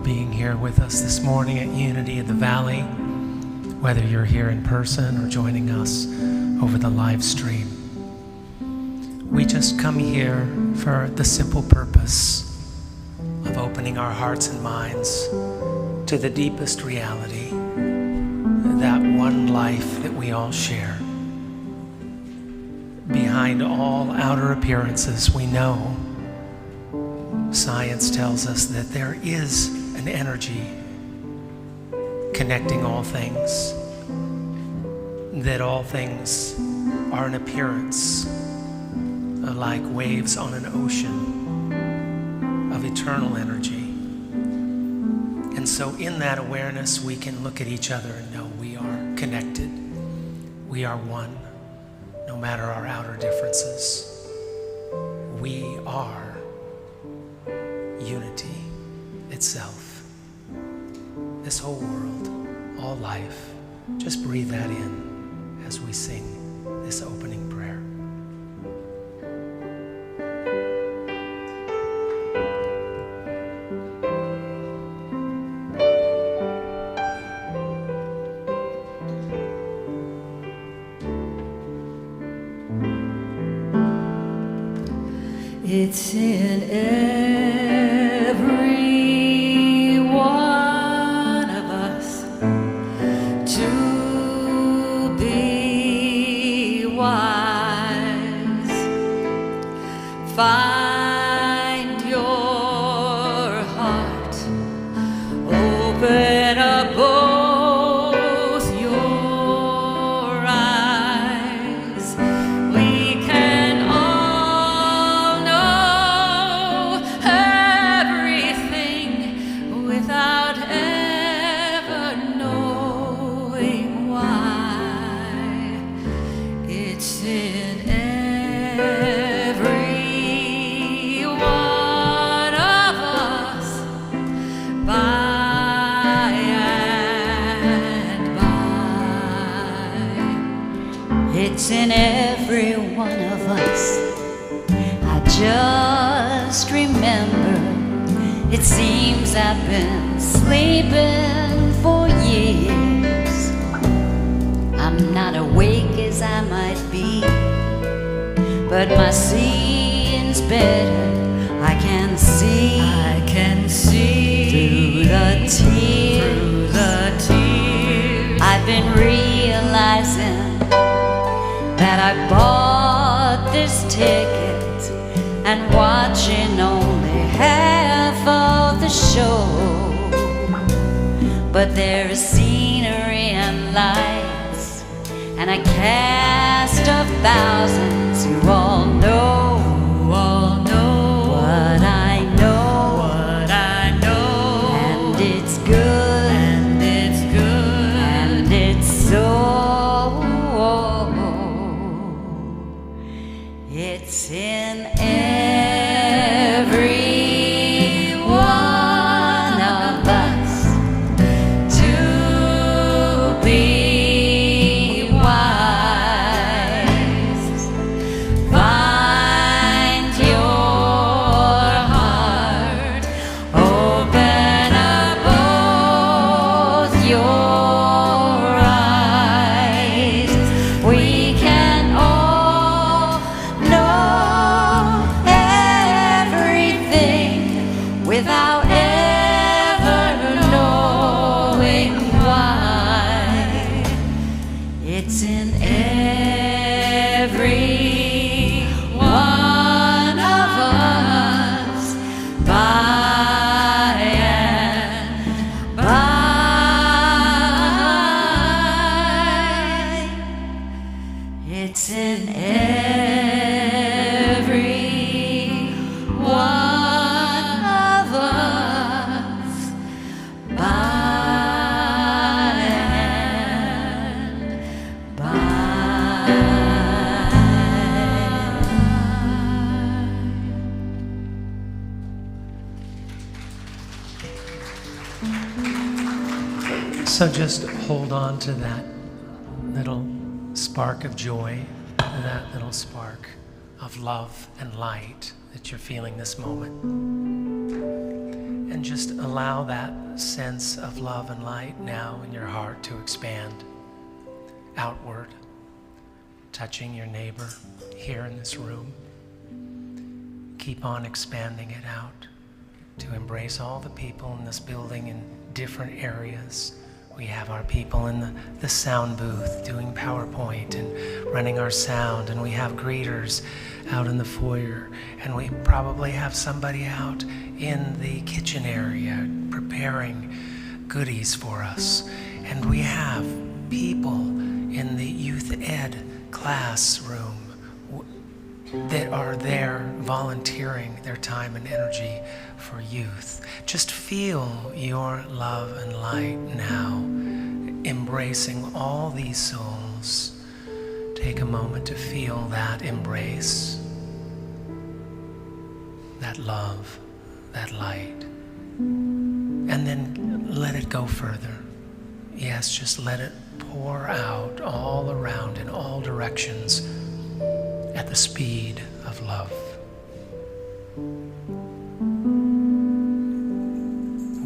being here with us this morning at Unity in the Valley, whether you're here in person or joining us over the live stream. We just come here for the simple purpose of opening our hearts and minds to the deepest reality, that one life that we all share. Behind all outer appearances, we know, science tells us that there is an energy connecting all things, that all things are an appearance like waves on an ocean of eternal energy. And so in that awareness, we can look at each other and know we are connected. We are one, no matter our outer differences. We are unity itself. This whole world, all life, just breathe that in as we sing this opening prayer. It's in every one of us to be wise. Find your heart, open up both your eyes. We can all know everything without ever knowing why. It's in every one of us, by and by. It's in every one of us. I just remember, it seems I've been sleeping for years. I'm not awake as I might be, but my seeing's better. I can see through the tears. I've been realizing that I bought this ticket and watching only half of the show. But there is scenery and lights and a cast of thousands who all know what I know, and it's good, and it's so. It's in every one of us to be wise. Find your heart, open up both your eyes. We can all know everything without ever knowing why. It's in every one of us, by and by. It's in every one of us, by and by. So just hold on to that little spark of joy, that little spark of love and light that you're feeling this moment. And just allow that sense of love and light now in your heart to expand outward, touching your neighbor here in this room. Keep on expanding it out to embrace all the people in this building in different areas. We have our people in the sound booth doing PowerPoint and running our sound, and we have greeters out in the foyer, and we probably have somebody out in the kitchen area preparing goodies for us. And we have people in the youth ed classroom that are there volunteering their time and energy for youth. Just feel your love and light now, embracing all these souls. Take a moment to feel that embrace, that love, that light, and then let it go further. Yes, just let it pour out all around in all directions at the speed of love.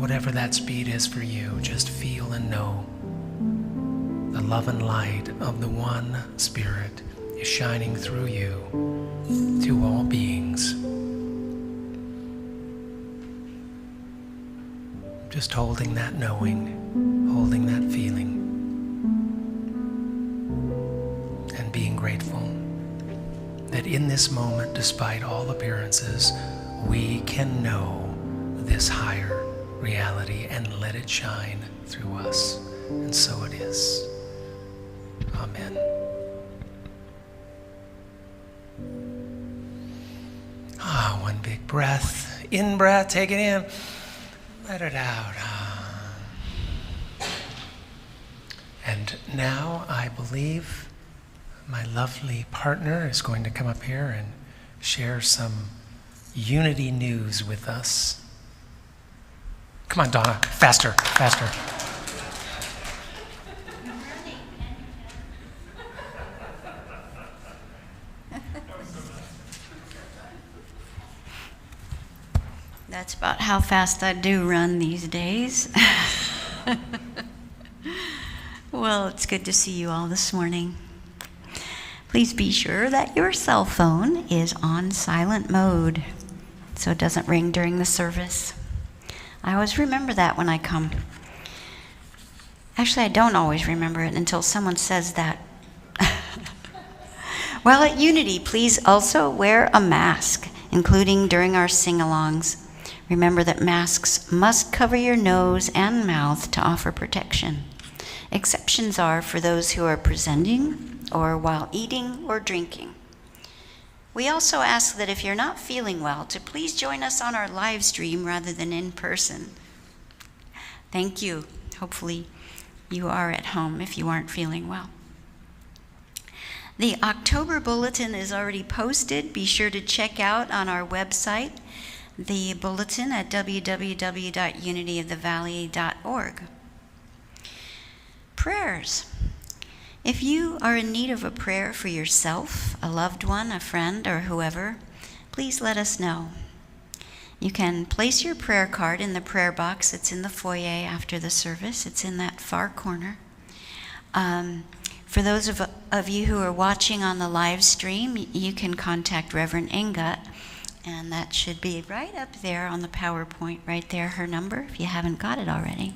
Whatever that speed is for you, just feel and know the love and light of the one Spirit is shining through you to all beings. Just holding that knowing, holding that feeling, and being grateful that in this moment, despite all appearances, we can know this higher reality and let it shine through us. And so it is. Amen. One big breath. In breath, take it in. Let it out. And now I believe my lovely partner is going to come up here and share some unity news with us. Come on, Donna, faster, faster. That's about how fast I do run these days. Well, it's good to see you all this morning. Please be sure that your cell phone is on silent mode so it doesn't ring during the service. I always remember that when I come. Actually, I don't always remember it until someone says that. While at Unity, please also wear a mask, including during our sing-alongs. Remember that masks must cover your nose and mouth to offer protection. Exceptions are for those who are presenting or while eating or drinking. We also ask that if you're not feeling well, to please join us on our live stream rather than in person. Thank you. Hopefully you are at home if you aren't feeling well. The October bulletin is already posted. Be sure to check out on our website the bulletin at www.unityofthevalley.org. Prayers. If you are in need of a prayer for yourself, a loved one, a friend, or whoever, please let us know. You can place your prayer card in the prayer box that's in the foyer after the service. It's in that far corner. For those of you who are watching on the live stream, you can contact Reverend Engut, and that should be right up there on the PowerPoint, right there, her number, if you haven't got it already.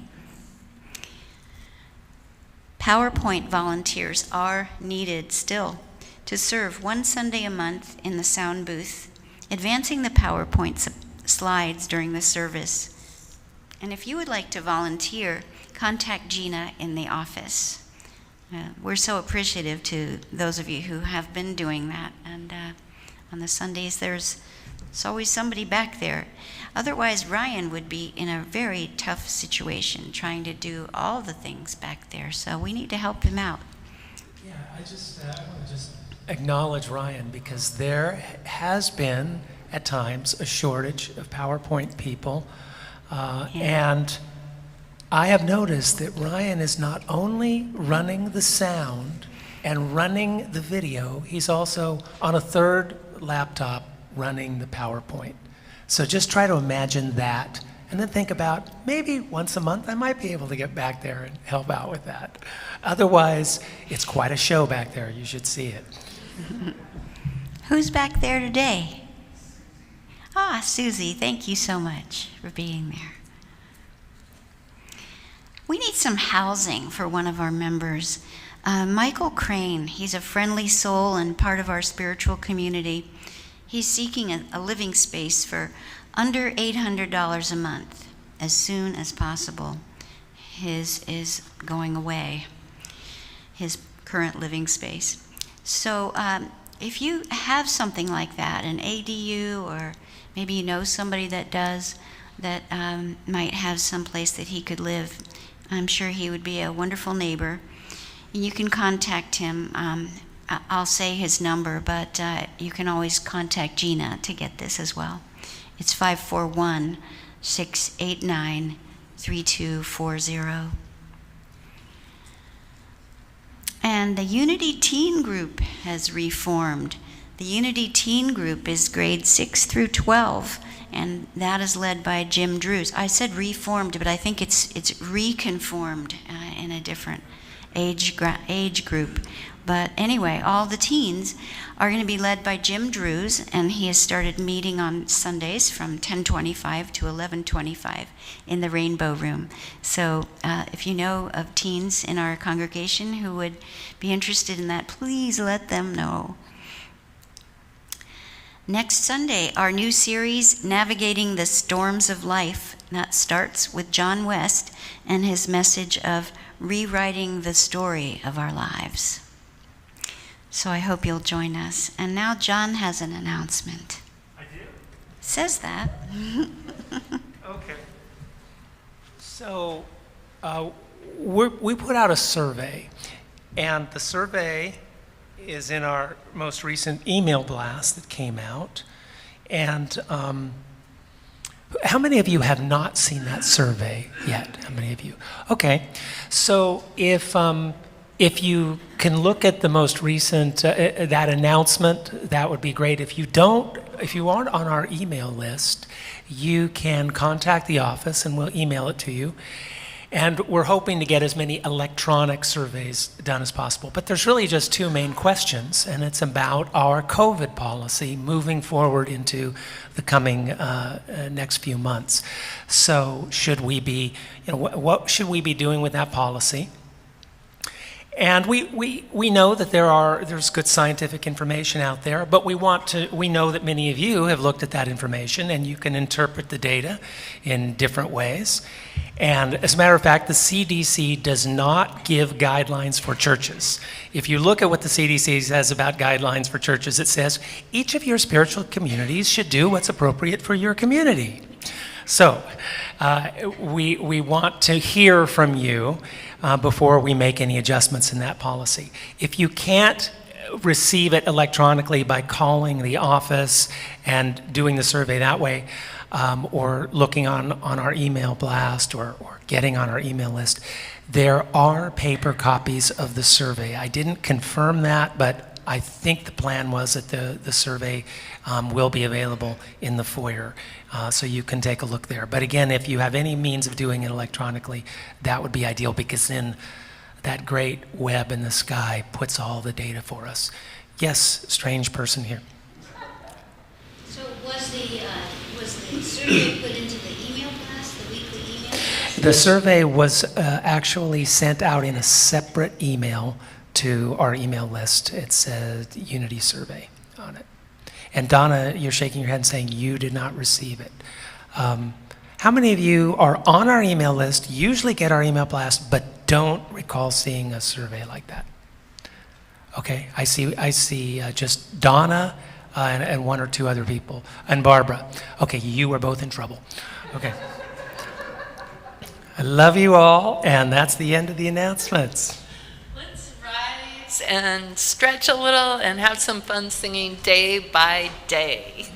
PowerPoint volunteers are needed still to serve one Sunday a month in the sound booth, advancing the PowerPoint slides during the service. And if you would like to volunteer, contact Gina in the office. We're so appreciative to those of you who have been doing that. And on the Sundays, there's always somebody back there. Otherwise, Ryan would be in a very tough situation trying to do all the things back there. So we need to help him out. Yeah, I want to just acknowledge Ryan, because there has been at times a shortage of PowerPoint people. And I have noticed that Ryan is not only running the sound and running the video, he's also on a third laptop running the PowerPoint. So just try to imagine that And then think about maybe once a month I might be able to get back there and help out with that. Otherwise, it's quite a show back there. You should see it. Who's back there today? Ah, Susie, thank you so much for being there. We need some housing for one of our members. Michael Crane, he's a friendly soul and part of our spiritual community. He's seeking a living space for under $800 a month as soon as possible. His is going away, his current living space. So if you have something like that, an ADU, or maybe you know somebody that does, that might have some place that he could live, I'm sure he would be a wonderful neighbor. And you can contact him. I'll say his number, but you can always contact Gina to get this as well. It's 541-689-3240. And the Unity Teen Group has reformed. The Unity Teen Group is grades 6 through 12, and that is led by Jim Drews. I said reformed, but I think it's reconformed in a different age group. But anyway, all the teens are going to be led by Jim Drews, and he has started meeting on Sundays from 10:25 to 11:25 in the Rainbow Room. So if you know of teens in our congregation who would be interested in that, please let them know. Next Sunday, our new series, Navigating the Storms of Life, that starts with John West and his message of rewriting the story of our lives. So I hope you'll join us. And now John has an announcement. I do? Says that. Okay. So we put out a survey, and the survey is in our most recent email blast that came out. And how many of you have not seen that survey yet? How many of you? Okay. So if you can look at the most recent, that announcement, that would be great. If you aren't on our email list, you can contact the office and we'll email it to you. And we're hoping to get as many electronic surveys done as possible. But there's really just two main questions, and it's about our COVID policy moving forward into the coming next few months. So should we be, what should we be doing with that policy? And we know that there's good scientific information out there, but we know that many of you have looked at that information and you can interpret the data in different ways. And as a matter of fact, the CDC does not give guidelines for churches. If you look at what the CDC says about guidelines for churches, it says each of your spiritual communities should do what's appropriate for your community. So we want to hear from you before we make any adjustments in that policy. If you can't receive it electronically by calling the office and doing the survey that way, or looking on our email blast or getting on our email list, there are paper copies of the survey. I didn't confirm that, but I think the plan was that the survey will be available in the foyer, so you can take a look there. But again, if you have any means of doing it electronically, that would be ideal, because then that great web in the sky puts all the data for us. Yes, strange person here. So was the survey put into the email blast, the weekly email blast? The survey was actually sent out in a separate email to our email list. It said Unity survey on it. And Donna, you're shaking your head and saying you did not receive it. How many of you are on our email list, usually get our email blast, but don't recall seeing a survey like that? Okay, I see just Donna and one or two other people, and Barbara. Okay, you are both in trouble. Okay. I love you all, and that's the end of the announcements. Let's rise and stretch a little and have some fun singing Day by Day.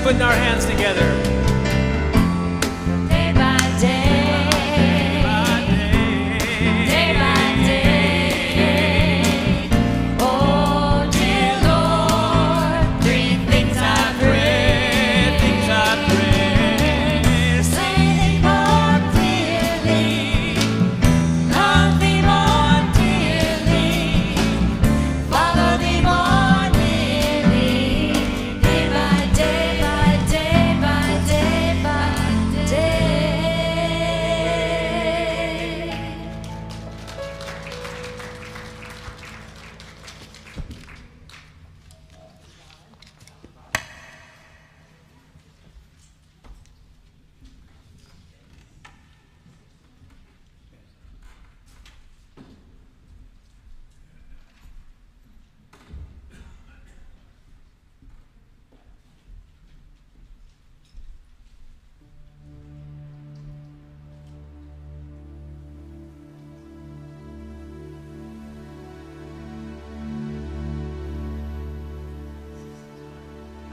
putting our hands together. Day by day, day by day. Oh, dear Lord, 3 things I pray, say thee more clearly, love thee more dearly, follow thee more nearly, day by day, by day, by day, by day.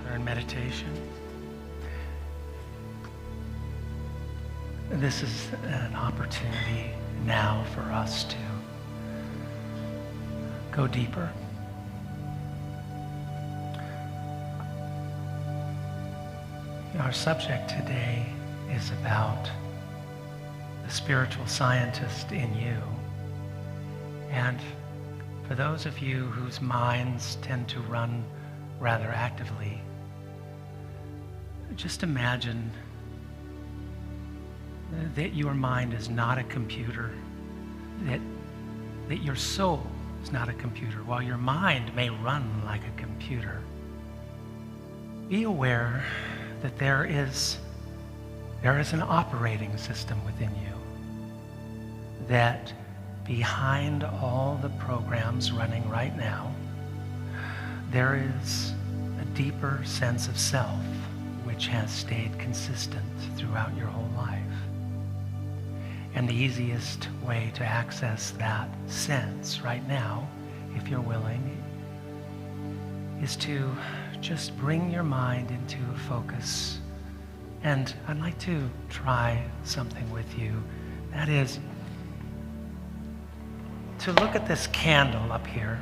We're in meditation. This is an opportunity now for us to go deeper. Our subject today is about the spiritual scientist in you. And for those of you whose minds tend to run rather actively, just imagine that your mind is not a computer, that your soul is not a computer. While your mind may run like a computer, be aware that there is an operating system within you, that behind all the programs running right now, there is a deeper sense of self which has stayed consistent throughout your whole life. And the easiest way to access that sense right now, if you're willing, is to just bring your mind into focus. And I'd like to try something with you. That is to look at this candle up here.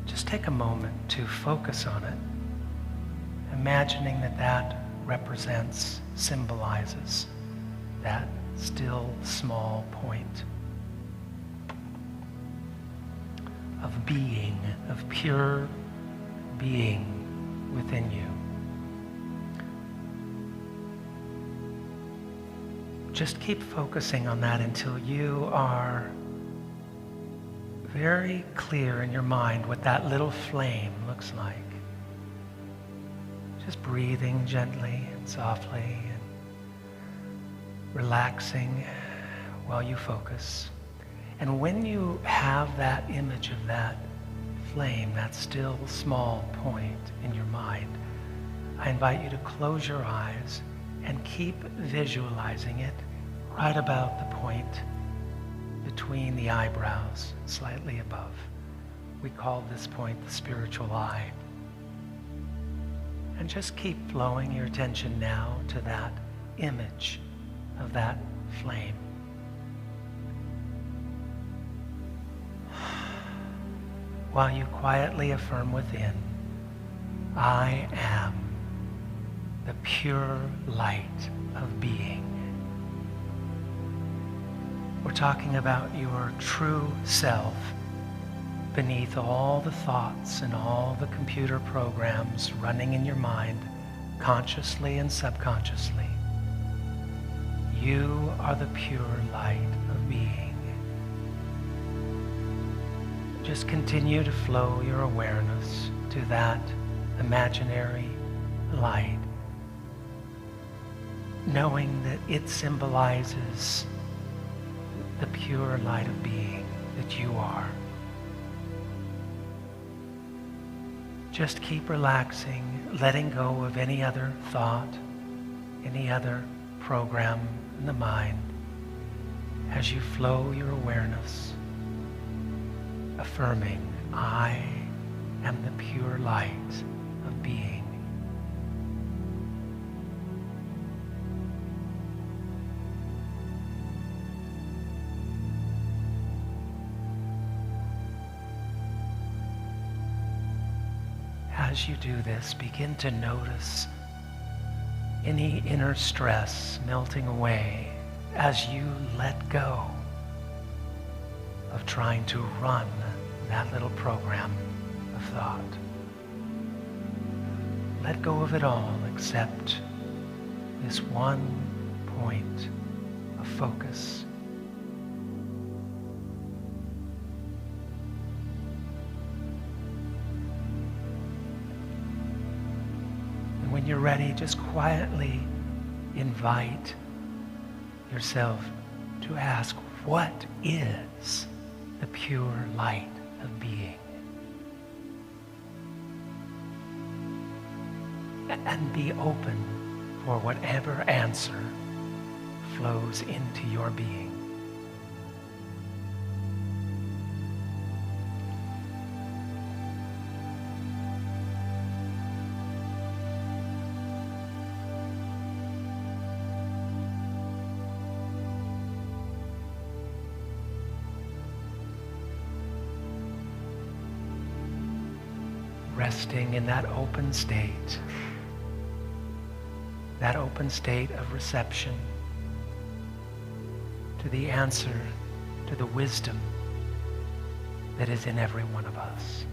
Just take a moment to focus on it, imagining that represents, symbolizes that still small point of being, of pure being within you. Just keep focusing on that until you are very clear in your mind what that little flame looks like. Just breathing gently and softly and relaxing while you focus. And when you have that image of that flame, that still small point in your mind, I invite you to close your eyes and keep visualizing it right about the point between the eyebrows, slightly above. We call this point the spiritual eye. And just keep flowing your attention now to that image of that flame. While you quietly affirm within, I am the pure light of being. We're talking about your true self beneath all the thoughts and all the computer programs running in your mind, consciously and subconsciously. You are the pure light of being. Just continue to flow your awareness to that imaginary light, knowing that it symbolizes the pure light of being that you are. Just keep relaxing, letting go of any other thought, any other program in the mind as you flow your awareness, affirming, I am the pure light of being. as you do this, begin to notice any inner stress melting away as you let go of trying to run that little program of thought. Let go of it all except this one point of focus. And when you're ready, just quietly invite yourself to ask, what is the pure light of being? And be open for whatever answer flows into your being. Resting in that open state of reception to the answer, to the wisdom that is in every one of us.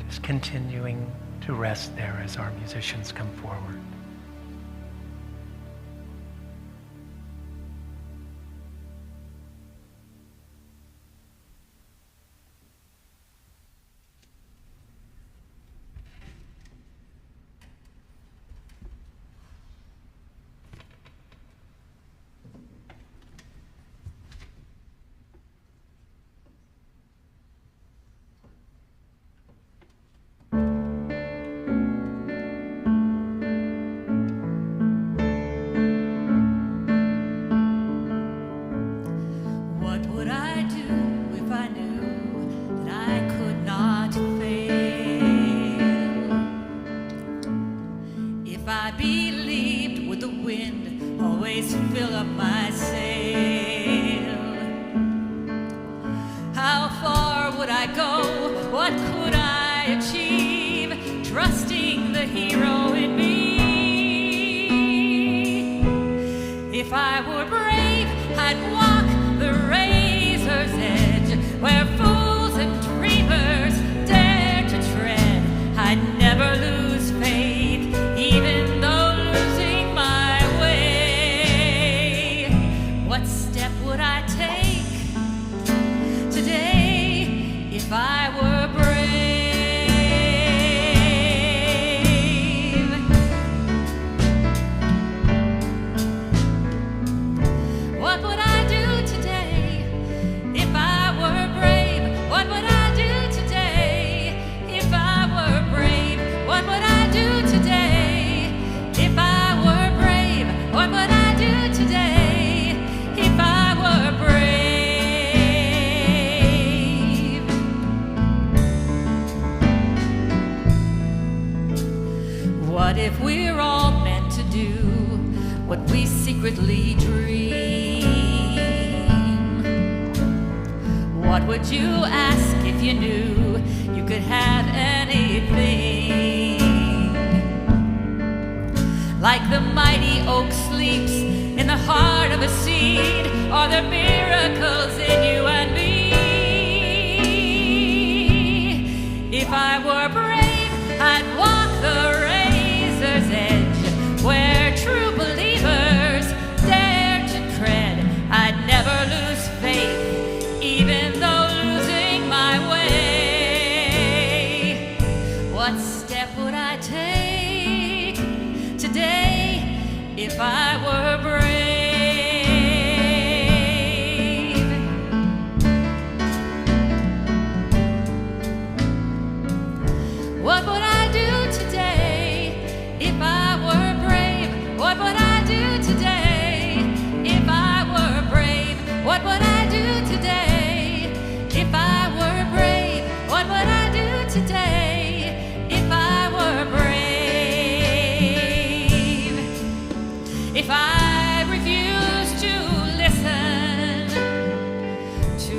Just continuing to rest there as our musicians come forward. What would I do if I knew that I could not fail? If I believed, would the wind always fill up my sail? How far would I go? What could I achieve? Trusting the hero in me. If I were brave, I'd walk the razor's edge where fools and dreamers dare to tread. I'd never lose faith, even though losing my way. What step would I take today if I were brave? What would I do today if I were brave? What would I do today if I were brave? What would I do today if I were brave? What would I do today if I were brave? What if we're all meant to do what we secretly dream? What would you ask if you knew you could have anything? Like the mighty oak sleeps in the heart of a seed, are there miracles in you and me? If I were brave, I'd walk the razor's edge where true believers dare to tread. I'd never lose faith, even though losing my way. What step would I take today if I were brave?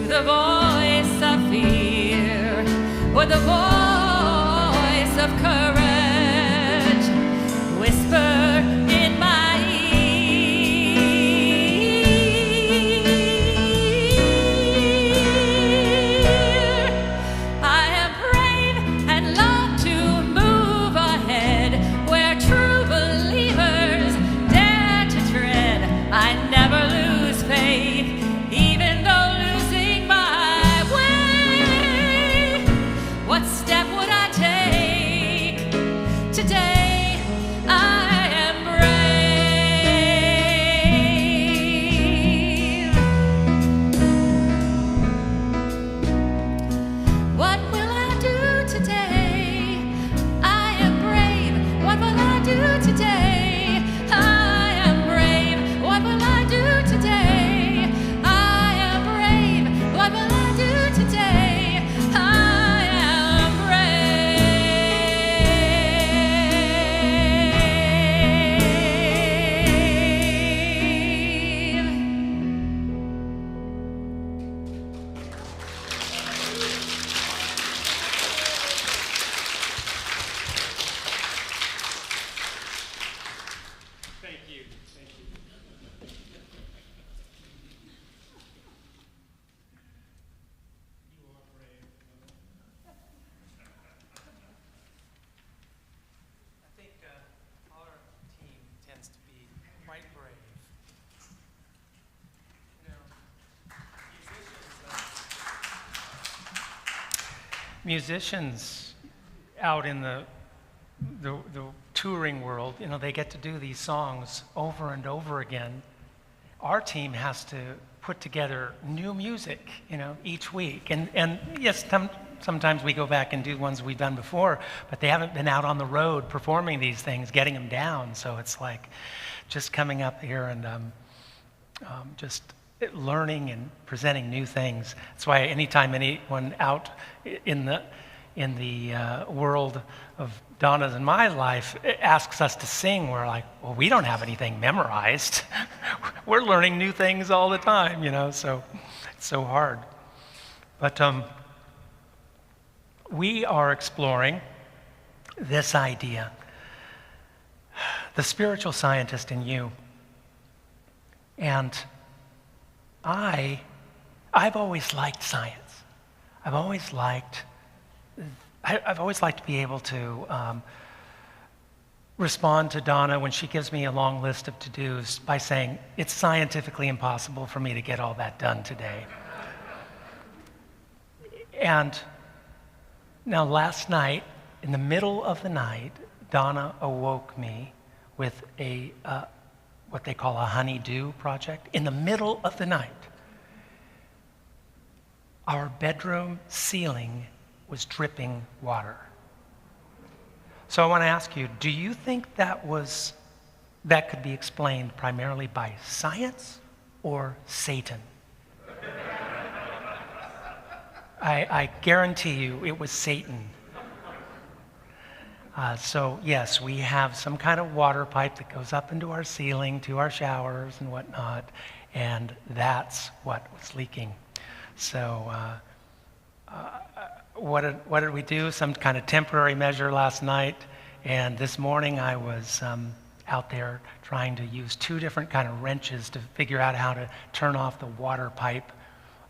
the voice of fear or the voice of courage whisper in my ear. I am brave and love to move ahead where true believers dare to tread. I never lose faith, even though losing my way. What step would I take today? I am brave. What will I do today? I am brave. What will I do today? I am brave. What will I do today? I am brave. What will I do today? I am Thank you. Thank you. You are brave. I think our team tends to be quite brave. You know, musicians out in the touring world, you know, they get to do these songs over and over again. Our team has to put together new music, you know, each week. And yes, sometimes we go back and do ones we've done before, but they haven't been out on the road performing these things, getting them down. So it's like just coming up here and just learning and presenting new things. That's why anytime anyone out in the world of Donna's and my life asks us to sing, we're like, well, we don't have anything memorized. We're learning new things all the time, you know, so it's so hard. But we are exploring this idea, the spiritual scientist in you. And I've always liked science. I've always liked to be able to respond to Donna when she gives me a long list of to-dos by saying, it's scientifically impossible for me to get all that done today. And now last night, in the middle of the night, Donna awoke me with what they call a honey-do project. In the middle of the night, our bedroom ceiling was dripping water. So I want to ask you, do you think that could be explained primarily by science or Satan? I guarantee you it was Satan. So yes, we have some kind of water pipe that goes up into our ceiling to our showers and whatnot, and that's what was leaking. So what did we do? Some kind of temporary measure last night, and this morning I was out there trying to use two different kind of wrenches to figure out how to turn off the water pipe,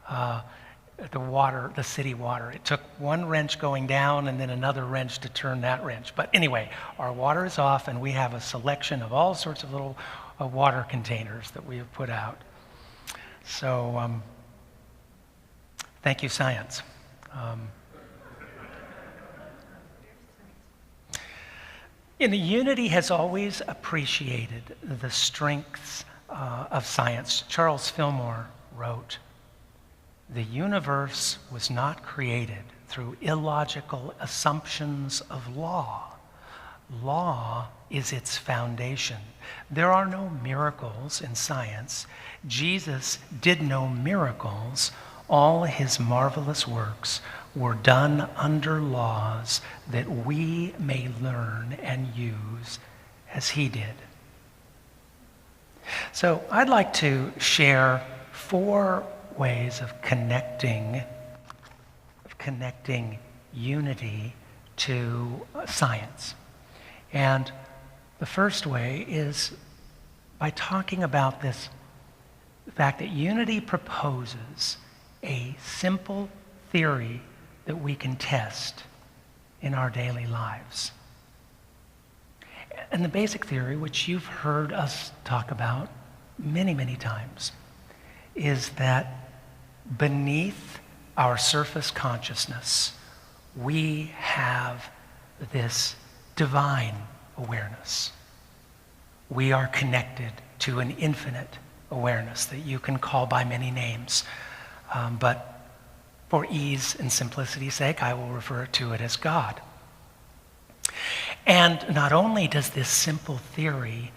the city water. It took one wrench going down and then another wrench to turn that wrench. But anyway, our water is off, and we have a selection of all sorts of little water containers that we have put out. So thank you, science. Unity has always appreciated the strengths of science. Charles Fillmore wrote, "The universe was not created through illogical assumptions of law. Law is its foundation. There are no miracles in science. Jesus did no miracles. All his marvelous works were done under laws that we may learn and use as he did." So I'd like to share 4 ways of connecting unity to science. And the first way is by talking about the fact that unity proposes a simple theory that we can test in our daily lives. And the basic theory, which you've heard us talk about many, many times, is that beneath our surface consciousness, we have this divine awareness. We are connected to an infinite awareness that you can call by many names. But for ease and simplicity's sake, I will refer to it as God. And not only does this simple theory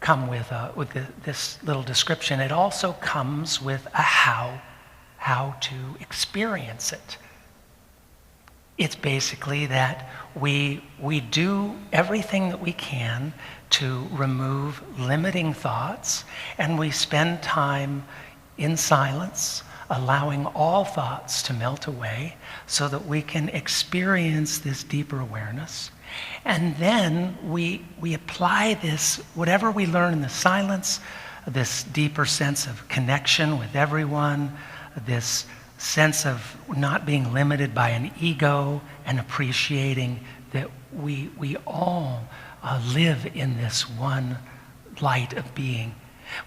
come with this little description, it also comes with a how to experience it. It's basically that we do everything that we can to remove limiting thoughts, and we spend time in silence, allowing all thoughts to melt away so that we can experience this deeper awareness. And then we apply this, whatever we learn in the silence, this deeper sense of connection with everyone, this sense of not being limited by an ego, and appreciating that we all live in this one light of being.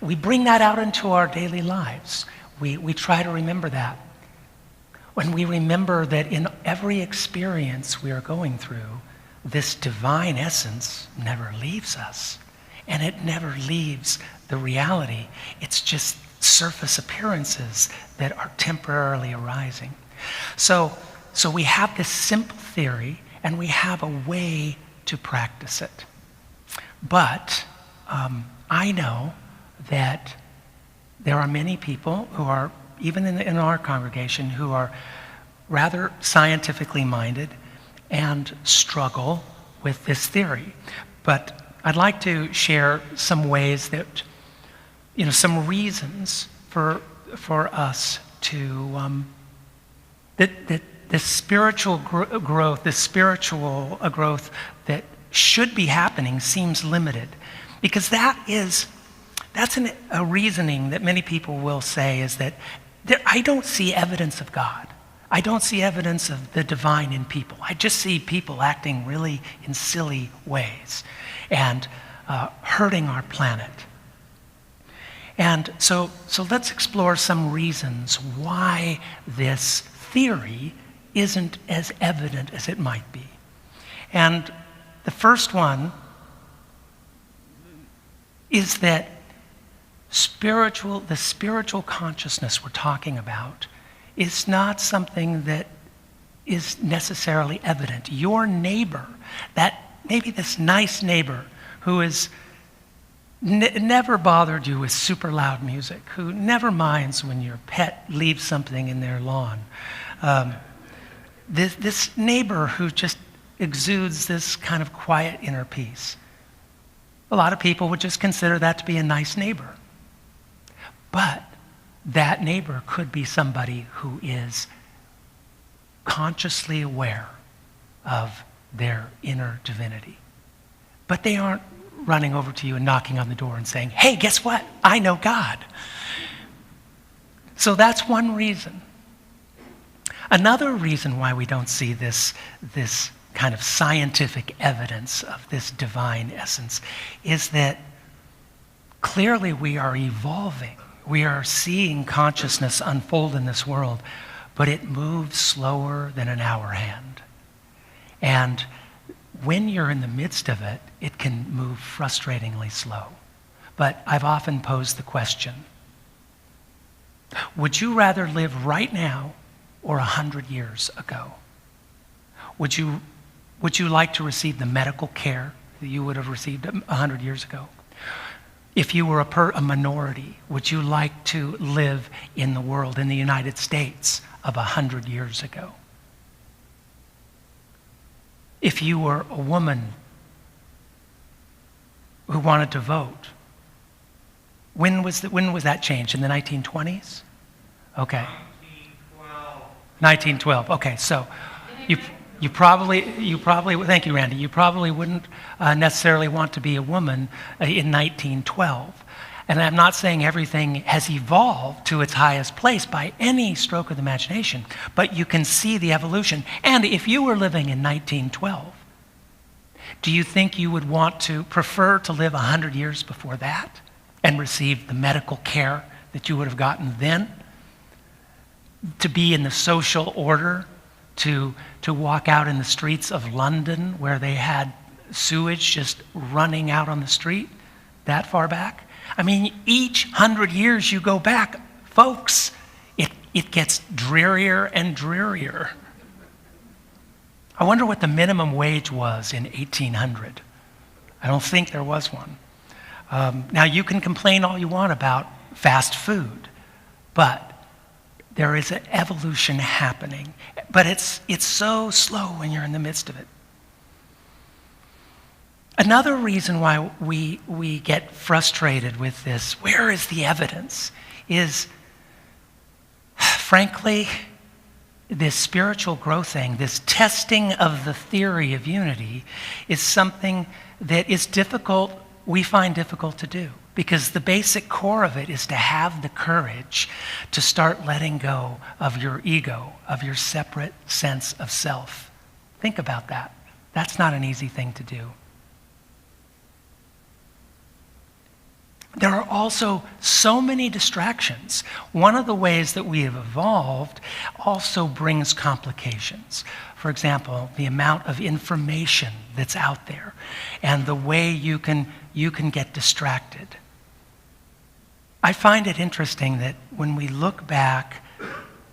We bring that out into our daily lives. We try to remember that. When we remember that in every experience we are going through, this divine essence never leaves us, and it never leaves the reality. It's just surface appearances that are temporarily arising. So we have this simple theory, and we have a way to practice it. But I know that there are many people who are, even in our congregation, who are rather scientifically minded and struggle with this theory. But I'd like to share some ways that, some reasons for us to, that this spiritual growth, this spiritual growth that should be happening seems limited. Because that's a reasoning that many people will say is that I don't see evidence of God. I don't see evidence of the divine in people. I just see people acting really in silly ways and hurting our planet. And so let's explore some reasons why this theory isn't as evident as it might be. And the first one is that the spiritual consciousness we're talking about is not something that is necessarily evident. Your neighbor, maybe this nice neighbor who is never bothered you with super loud music, who never minds when your pet leaves something in their lawn. This neighbor who just exudes this kind of quiet inner peace. A lot of people would just consider that to be a nice neighbor. But that neighbor could be somebody who is consciously aware of their inner divinity. But they aren't running over to you and knocking on the door and saying, "Hey, guess what? I know God." So that's one reason. Another reason why we don't see this kind of scientific evidence of this divine essence is that clearly we are evolving. We are seeing consciousness unfold in this world, but it moves slower than an hour hand. And when you're in the midst of it, it can move frustratingly slow. But I've often posed the question, would you rather live right now or 100 years ago? Would you like to receive the medical care that you would have received 100 years ago? If you were a minority, would you like to live in the world, in the United States of 100 years ago? If you were a woman who wanted to vote, when was that changed? In the 1920s? Okay. 1912. Okay, so you probably thank you, Randy. You probably wouldn't necessarily want to be a woman in 1912. And I'm not saying everything has evolved to its highest place by any stroke of the imagination, but you can see the evolution. And if you were living in 1912, do you think you would want to prefer to live 100 years before that and receive the medical care that you would have gotten then? To be in the social order, to walk out in the streets of London where they had sewage just running out on the street that far back? I mean, each 100 years you go back, folks, it gets drearier and drearier. I wonder what the minimum wage was in 1800. I don't think there was one. Now, you can complain all you want about fast food, but there is an evolution happening. But it's so slow when you're in the midst of it. Another reason why we get frustrated with this, where is the evidence, is, frankly, this spiritual growth thing, this testing of the theory of unity, is something that is difficult, we find difficult to do. Because the basic core of it is to have the courage to start letting go of your ego, of your separate sense of self. Think about that. That's not an easy thing to do. There are also so many distractions. One of the ways that we have evolved also brings complications. For example, the amount of information that's out there and the way you can get distracted. I find it interesting that when we look back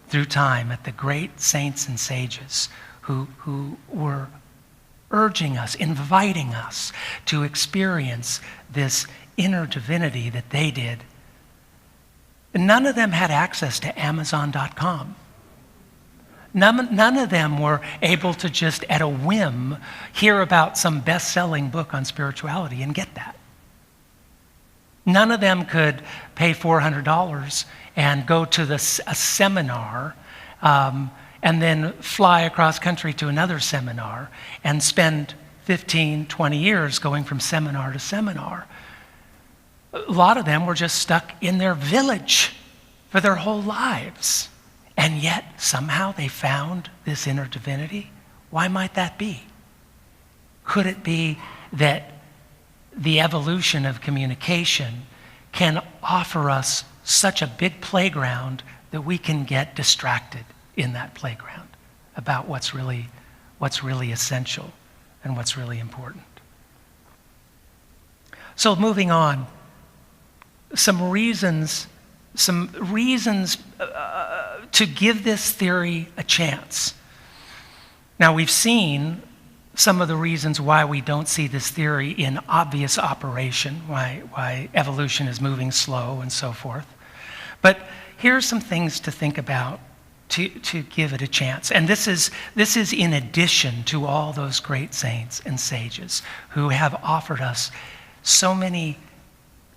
through time at the great saints and sages who were urging us, inviting us to experience this inner divinity that they did, none of them had access to Amazon.com. None of them were able to just at a whim hear about some best-selling book on spirituality and get that. None of them could pay $400 and go to a seminar and then fly across country to another seminar and spend 15, 20 years going from seminar to seminar. A lot of them were just stuck in their village for their whole lives. And yet, somehow they found this inner divinity. Why might that be? Could it be that the evolution of communication can offer us such a big playground that we can get distracted in that playground about what's really essential and what's really important? So moving on, some reasons to give this theory a chance. Now, we've seen some of the reasons why we don't see this theory in obvious operation, why evolution is moving slow and so forth. But here are some things to think about to give it a chance. And this is in addition to all those great saints and sages who have offered us so many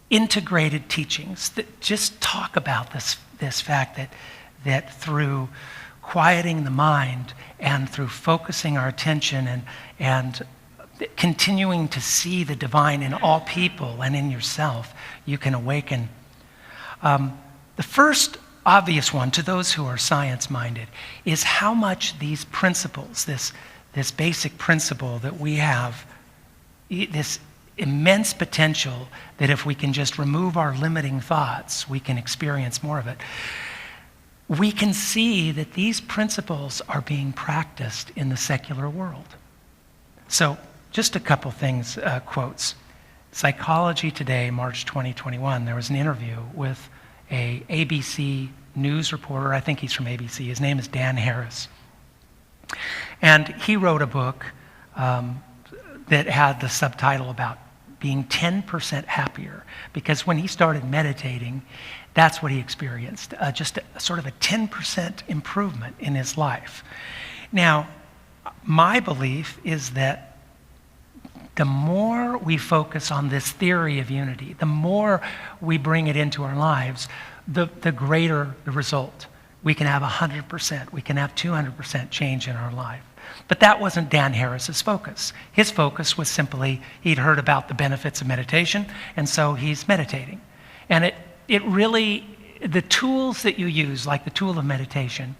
integrated teachings that just talk about this fact that through quieting the mind and through focusing our attention and continuing to see the divine in all people and in yourself, you can awaken. The first obvious one to those who are science-minded is how much these principles, this basic principle that we have, this immense potential that if we can just remove our limiting thoughts, we can experience more of it. We can see that these principles are being practiced in the secular world. So just a couple things, quotes. Psychology Today, March 2021, there was an interview with a ABC news reporter. I think he's from ABC. His name is Dan Harris. And he wrote a book that had the subtitle about being 10% happier, because when he started meditating, that's what he experienced, just sort of a 10% improvement in his life. Now, my belief is that the more we focus on this theory of unity, the more we bring it into our lives, the greater the result. we can have 100%, we can have 200% change in our life. But that wasn't Dan Harris's focus. His focus was simply, he'd heard about the benefits of meditation, and so he's meditating. And it really, the tools that you use, like the tool of meditation,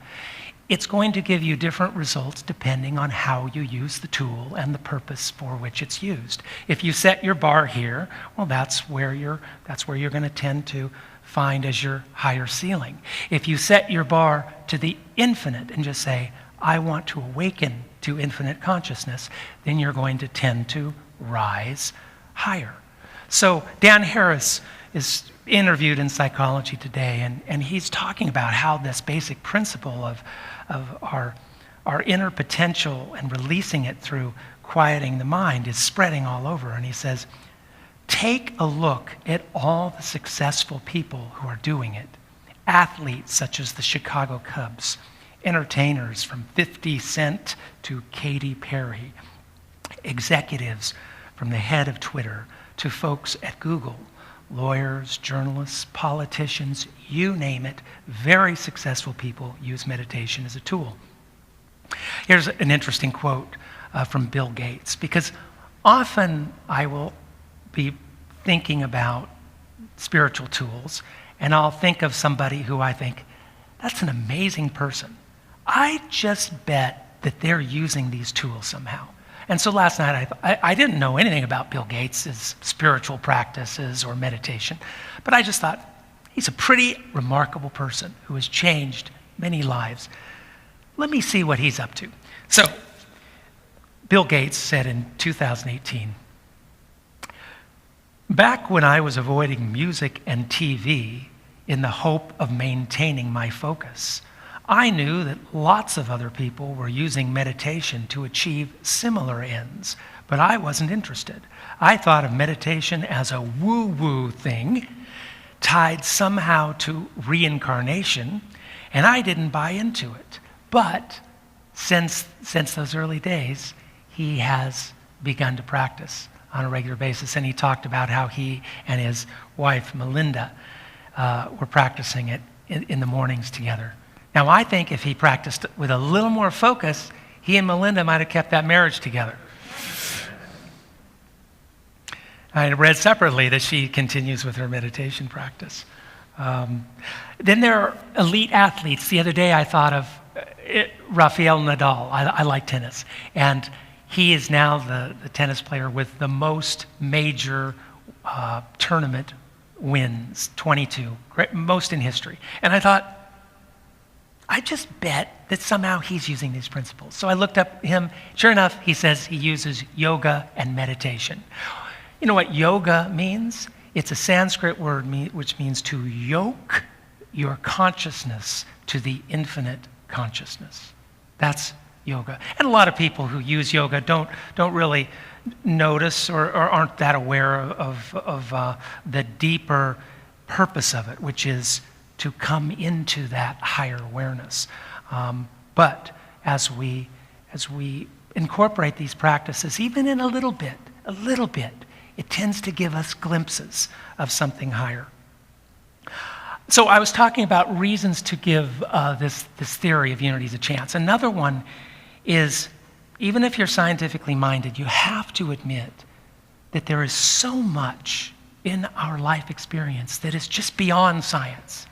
it's going to give you different results depending on how you use the tool and the purpose for which it's used. If you set your bar here, well, that's where you're going to tend to find as your higher ceiling. If you set your bar to the infinite and just say, I want to awaken to infinite consciousness, then you're going to tend to rise higher. So Dan Harris is interviewed in Psychology Today, and he's talking about how this basic principle of our inner potential and releasing it through quieting the mind is spreading all over. And he says, take a look at all the successful people who are doing it. Athletes such as the Chicago Cubs, entertainers from 50 Cent to Katy Perry, executives from the head of Twitter to folks at Google, lawyers, journalists, politicians, you name it, very successful people use meditation as a tool. Here's an interesting quote from Bill Gates, because often I will be thinking about spiritual tools, and I'll think of somebody who I think, that's an amazing person. I just bet that they're using these tools somehow. And so last night, I didn't know anything about Bill Gates' spiritual practices or meditation, but I just thought, he's a pretty remarkable person who has changed many lives. Let me see what he's up to. So, Bill Gates said in 2018, back when I was avoiding music and TV in the hope of maintaining my focus, I knew that lots of other people were using meditation to achieve similar ends, but I wasn't interested. I thought of meditation as a woo-woo thing, tied somehow to reincarnation, and I didn't buy into it. But since those early days, he has begun to practice on a regular basis, and he talked about how he and his wife, Melinda, were practicing it in the mornings together. Now, I think if he practiced with a little more focus, he and Melinda might have kept that marriage together. I read separately that she continues with her meditation practice. Then there are elite athletes. The other day I thought of Rafael Nadal. I like tennis. And he is now the tennis player with the most major tournament wins, 22, most in history. And I thought, I just bet that somehow he's using these principles. So I looked up him. Sure enough, he says he uses yoga and meditation. You know what yoga means? It's a Sanskrit word which means to yoke your consciousness to the infinite consciousness. That's yoga. And a lot of people who use yoga don't really notice or aren't that aware of the deeper purpose of it, which is to come into that higher awareness. But as we incorporate these practices, even in a little bit, it tends to give us glimpses of something higher. So I was talking about reasons to give this theory of unities a chance. Another one is, even if you're scientifically minded, you have to admit that there is so much in our life experience that is just beyond science.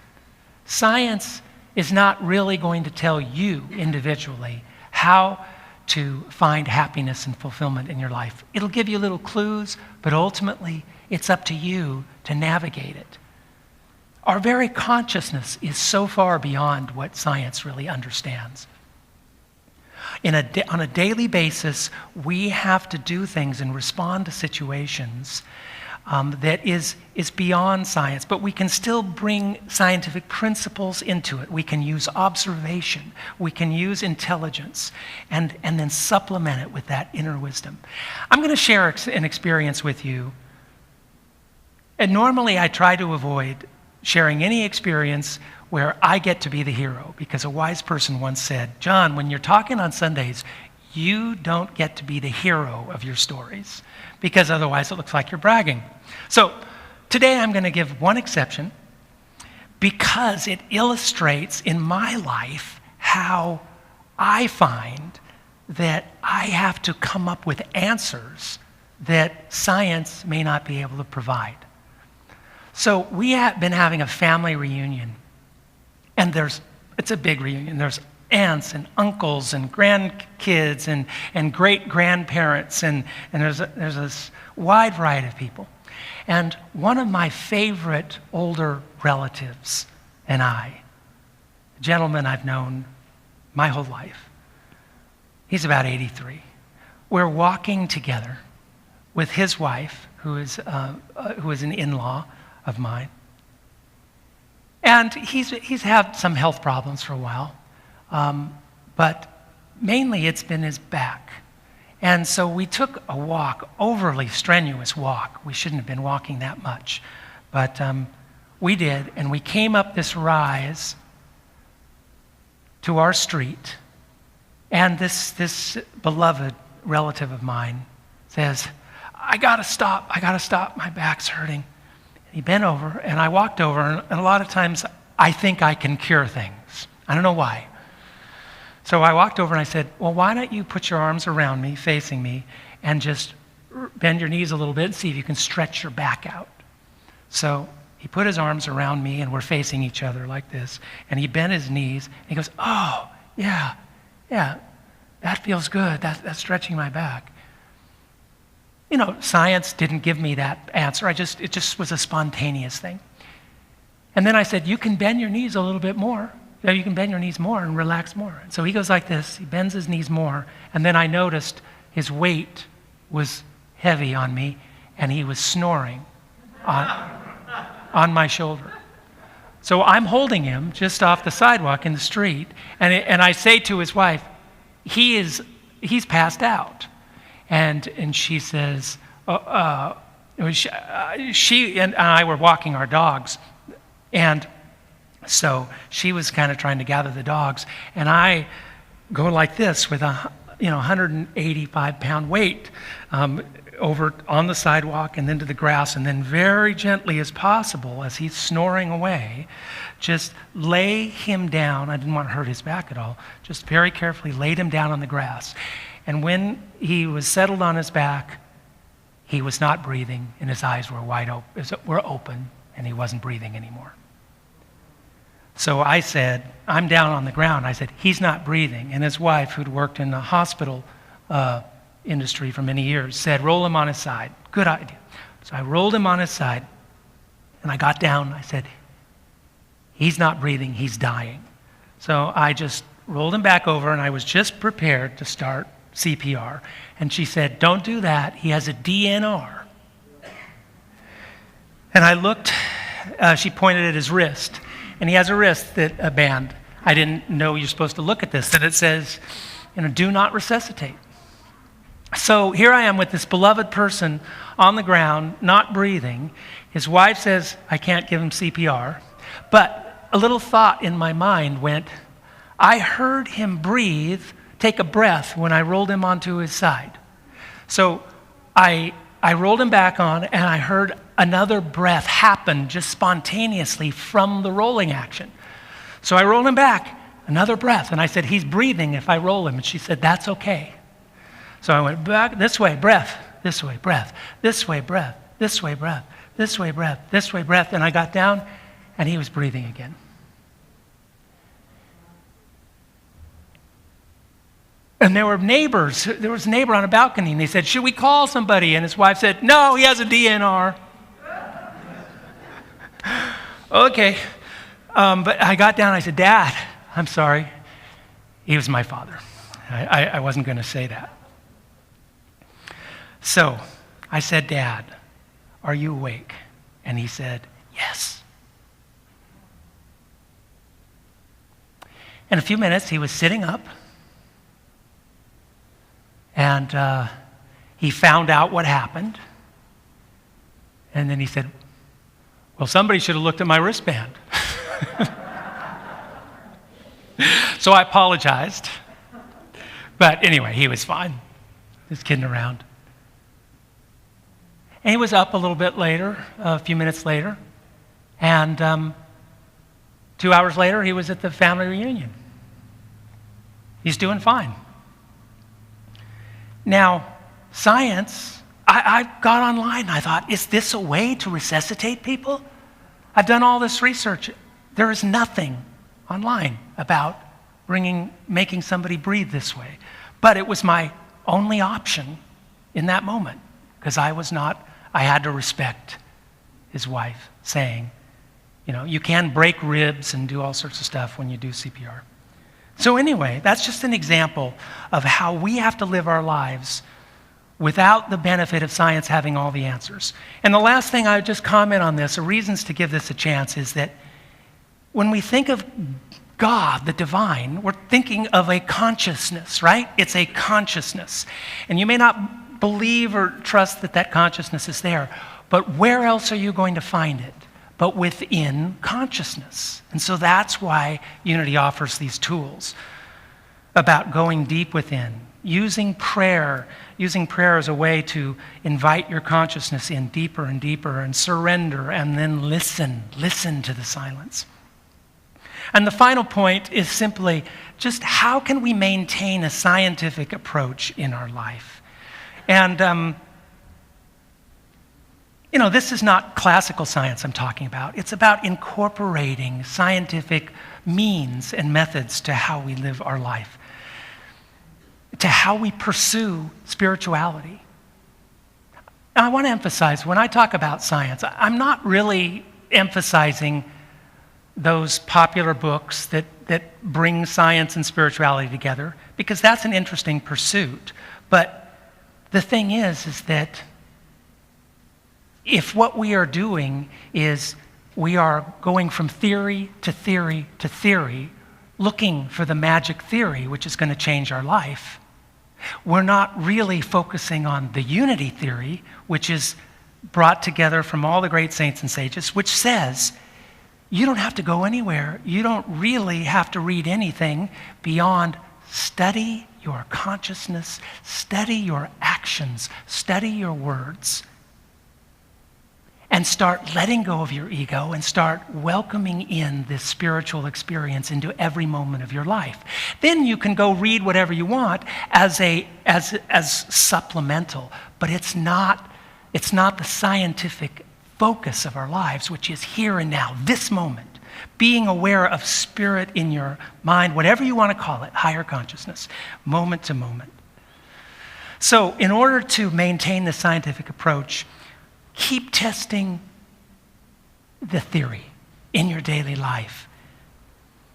Science is not really going to tell you individually how to find happiness and fulfillment in your life. It'll give you little clues, but ultimately it's up to you to navigate it. Our very consciousness is so far beyond what science really understands. On a daily basis, we have to do things and respond to situations that is beyond science, but we can still bring scientific principles into it. We can use observation, we can use intelligence, and then supplement it with that inner wisdom. I'm going to share an experience with you, and normally I try to avoid sharing any experience where I get to be the hero, because a wise person once said, John, when you're talking on Sundays, you don't get to be the hero of your stories, because otherwise it looks like you're bragging. So today I'm going to give one exception, because it illustrates in my life how I find that I have to come up with answers that science may not be able to provide. So we have been having a family reunion, and it's a big reunion. There's aunts and uncles and grandkids and great-grandparents, and there's this wide variety of people. And one of my favorite older relatives and I, a gentleman I've known my whole life, he's about 83. We're walking together with his wife, who is an in-law of mine. And he's had some health problems for a while, but mainly it's been his back. And so we took a walk, overly strenuous walk. We shouldn't have been walking that much, but we did, and we came up this rise to our street, and this beloved relative of mine says, I gotta stop, my back's hurting. He bent over, and I walked over, and a lot of times I think I can cure things. I don't know why. So I walked over and I said, well, why don't you put your arms around me, facing me, and just bend your knees a little bit and see if you can stretch your back out. So he put his arms around me, and we're facing each other like this, and he bent his knees, and he goes, oh, yeah, that feels good. That's stretching my back. You know, science didn't give me that answer. It just was a spontaneous thing. And then I said, you can bend your knees a little bit more. You can bend your knees more and relax more. And so he goes like this. He bends his knees more. And then I noticed his weight was heavy on me, and he was snoring on my shoulder. So I'm holding him just off the sidewalk in the street, and I say to his wife, he's passed out. And she says, she and I were walking our dogs, and so she was kind of trying to gather the dogs, and I go like this with a 185-pound weight over on the sidewalk and then to the grass, and then very gently as possible, as he's snoring away, just lay him down. I didn't want to hurt his back at all. Just very carefully laid him down on the grass. And when he was settled on his back, he was not breathing, and his eyes were open, and he wasn't breathing anymore. So I said, I'm down on the ground. I said, he's not breathing. And his wife, who'd worked in the hospital industry for many years, said, roll him on his side. Good idea. So I rolled him on his side, and I got down. I said, he's not breathing. He's dying. So I just rolled him back over, and I was just prepared to start CPR. And she said, don't do that. He has a DNR. And I looked. She pointed at his wrist. And he has a wrist a band. I didn't know you're supposed to look at this. And it says, do not resuscitate. So here I am with this beloved person on the ground, not breathing. His wife says, I can't give him CPR. But a little thought in my mind went, I heard him breathe, take a breath when I rolled him onto his side. So I rolled him back on, and I heard another breath happen just spontaneously from the rolling action. So I rolled him back, another breath, and I said, he's breathing if I roll him. And she said, that's okay. So I went back, this way, breath, this way, breath, this way, breath, this way, breath, this way, breath, this way, breath. And I got down, and he was breathing again. And there was a neighbor on a balcony, and they said, should we call somebody? And his wife said, no, he has a DNR. Okay. But I got down, I said, Dad, I'm sorry. He was my father. I wasn't going to say that. So I said, Dad, are you awake? And he said, yes. In a few minutes, he was sitting up. And he found out what happened. And then he said, well, somebody should have looked at my wristband. So I apologized. But anyway, he was fine. Just kidding around. And he was up a little bit later, a few minutes later. And 2 hours later, he was at the family reunion. He's doing fine. Now, science, I got online and I thought, is this a way to resuscitate people? I've done all this research. There is nothing online about making somebody breathe this way. But it was my only option in that moment, because I had to respect his wife saying, you can break ribs and do all sorts of stuff when you do CPR. So anyway, that's just an example of how we have to live our lives without the benefit of science having all the answers. And the last thing I would just comment on this, or reasons to give this a chance, is that when we think of God, the divine, we're thinking of a consciousness, right? It's a consciousness. And you may not believe or trust that that consciousness is there, but where else are you going to find it but within consciousness? And so that's why Unity offers these tools about going deep within, using prayer as a way to invite your consciousness in deeper and deeper, and surrender, and then listen to the silence. And the final point is simply just how can we maintain a scientific approach in our life? And, this is not classical science I'm talking about. It's about incorporating scientific means and methods to how we live our life, to how we pursue spirituality. Now, I want to emphasize, when I talk about science, I'm not really emphasizing those popular books that bring science and spirituality together, because that's an interesting pursuit. But the thing is that if what we are doing is we are going from theory to theory to theory, looking for the magic theory which is going to change our life, we're not really focusing on the unity theory, which is brought together from all the great saints and sages, which says you don't have to go anywhere. You don't really have to read anything beyond study your consciousness, study your actions, study your words, and start letting go of your ego and start welcoming in this spiritual experience into every moment of your life. Then you can go read whatever you want as supplemental, but it's not the scientific focus of our lives, which is here and now, this moment, being aware of spirit in your mind, whatever you want to call it, higher consciousness, moment to moment. So in order to maintain the scientific approach, keep testing the theory in your daily life.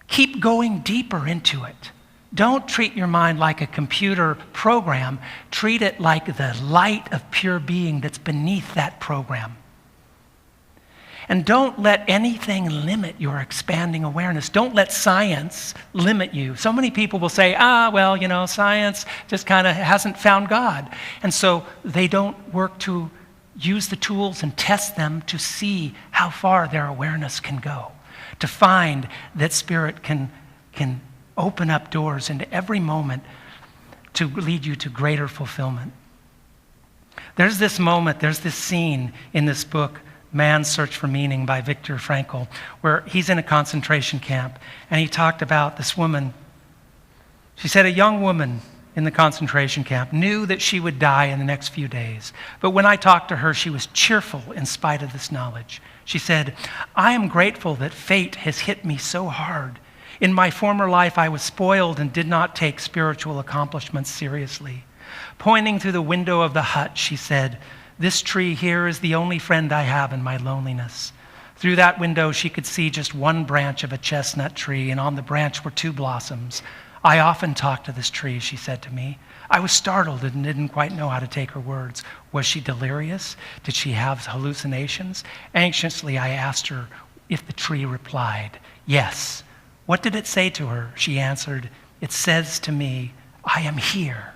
Keep going deeper into it. Don't treat your mind like a computer program. Treat it like the light of pure being that's beneath that program. And don't let anything limit your expanding awareness. Don't let science limit you. So many people will say, science just kind of hasn't found God. And so they don't work to use the tools and test them to see how far their awareness can go, to find that spirit can open up doors into every moment to lead you to greater fulfillment. There's this scene in this book, Man's Search for Meaning by Viktor Frankl, where he's in a concentration camp, and he talked about this woman. She said, a young woman in the concentration camp knew that she would die in the next few days. But when I talked to her, she was cheerful in spite of this knowledge. She said, I am grateful that fate has hit me so hard. In my former life, I was spoiled and did not take spiritual accomplishments seriously. Pointing through the window of the hut, she said, this tree here is the only friend I have in my loneliness. Through that window, she could see just one branch of a chestnut tree, and on the branch were 2 blossoms. I often talk to this tree, she said to me. I was startled and didn't quite know how to take her words. Was she delirious? Did she have hallucinations? Anxiously, I asked her if the tree replied, yes. What did it say to her? She answered, it says to me, I am here.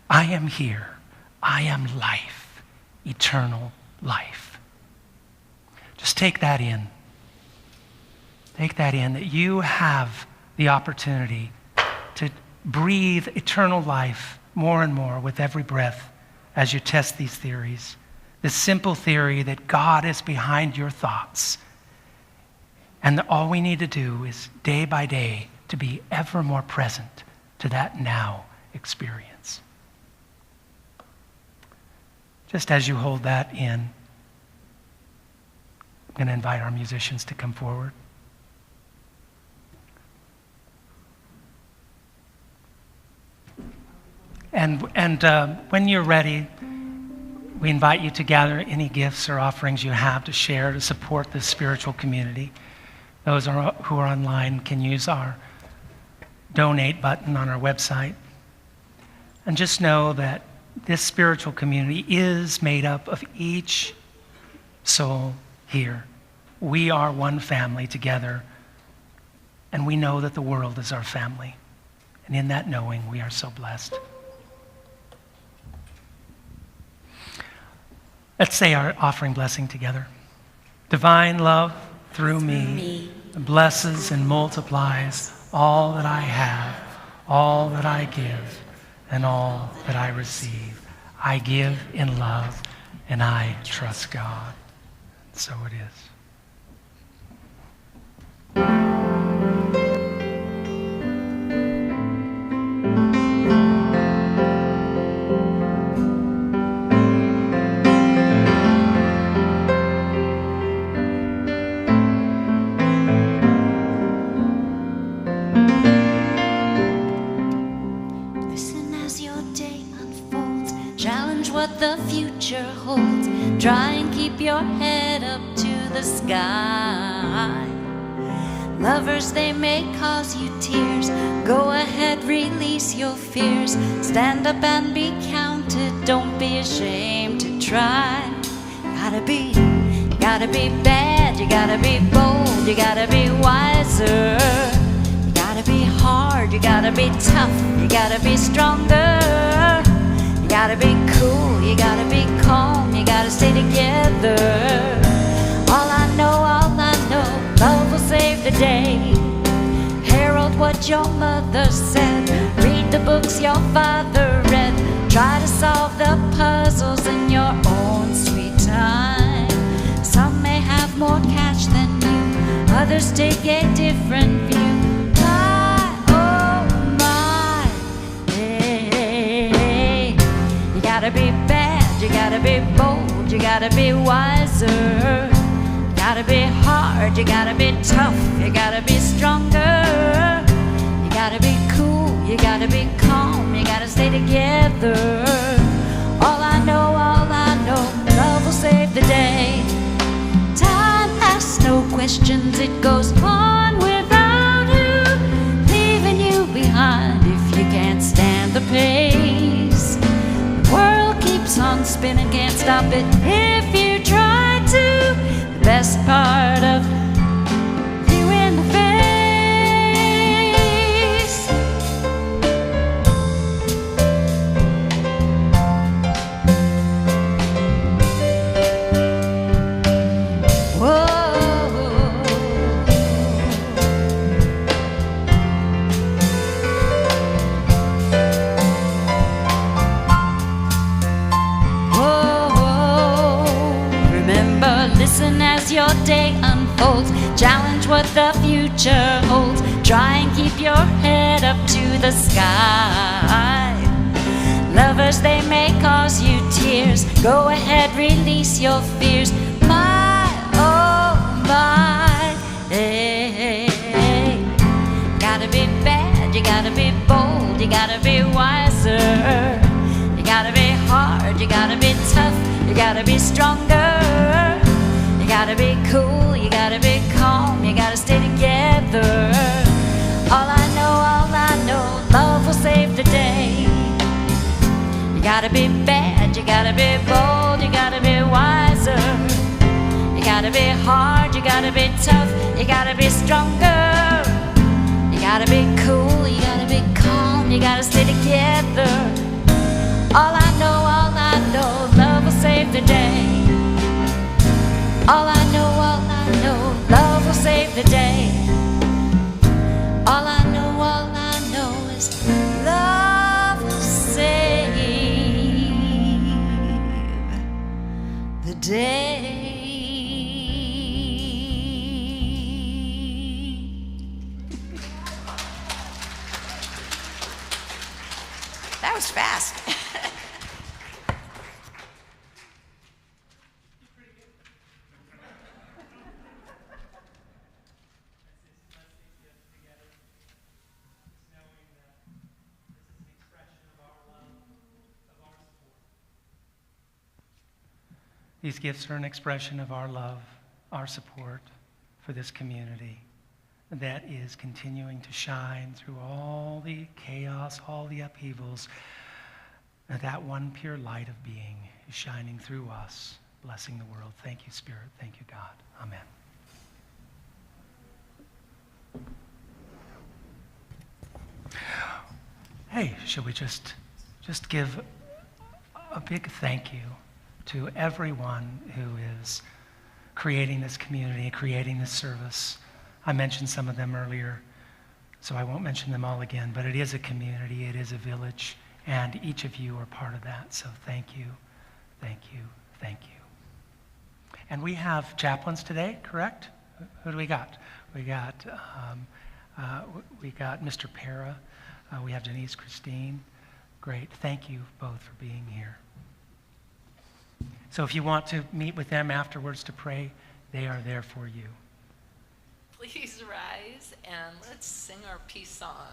I am here. I am life, eternal life. Just take that in. Take that in, that you have the opportunity to breathe eternal life more and more with every breath as you test these theories. This simple theory that God is behind your thoughts And all we need to do is day by day to be ever more present to that now experience. Just as you hold that in, I'm going to invite our musicians to come forward. And when you're ready, we invite you to gather any gifts or offerings you have to share to support this spiritual community. Those who are online can use our donate button on our website. And just know that this spiritual community is made up of each soul here. We are one family together, and we know that the world is our family. And in that knowing, we are so blessed. Let's say our offering blessing together. Divine love through me blesses and multiplies all that I have, all that I give, and all that I receive. I give in love, and I trust God. So it is. What the future holds, try and keep your head up to the sky. Lovers, they may cause you tears, go ahead, release your fears. Stand up and be counted, don't be ashamed to try. You gotta be bad, you gotta be bold, you gotta be wiser. You gotta be hard, you gotta be tough, you gotta be stronger. You gotta be cool, you gotta be calm, you gotta stay together. All I know, love will save the day. Herald what your mother said, read the books your father read. Try to solve the puzzles in your own sweet time. Some may have more catch than you, others take a different view. You gotta be bad, you gotta be bold, you gotta be wiser. You gotta be hard, you gotta be tough, you gotta be stronger. You gotta be cool, you gotta be calm, you gotta stay together. All I know, love will save the day. Time asks no questions, it goes on without you, leaving you behind if you can't stand the pace. World keeps on spinning, can't stop it if you try to. The best part of you in the face. Whoa. Listen as your day unfolds, challenge what the future holds. Try and keep your head up to the sky. Lovers, they may cause you tears, go ahead, release your fears. My, oh my, hey. You gotta be bad, you gotta be bold, you gotta be wiser. You gotta be hard, you gotta be tough, you gotta be stronger. You gotta be cool, you gotta be calm, you gotta stay together. All I know, love will save the day. You gotta be bad, you gotta be bold, you gotta be wiser. You gotta be hard, you gotta be tough, you gotta be stronger. You gotta be cool, you gotta be calm, you gotta stay together. All I know, love will save the day. All I know, love will save the day. All I know is love will save the day. was fast. These gifts are an expression of our love, our support for this community that is continuing to shine through all the chaos, all the upheavals. That one pure light of being is shining through us, blessing the world. Thank you, Spirit. Thank you, God. Amen. Hey, shall we just give a big thank you to everyone who is creating this community, creating this service. I mentioned some of them earlier, so I won't mention them all again, but it is a community, it is a village, and each of you are part of that. So thank you, thank you, thank you. And we have chaplains today, correct? Who do we got? We got Mr. Para. We have Denise Christine. Great. Thank you both for being here. So if you want to meet with them afterwards to pray, they are there for you. Please rise and let's sing our peace song.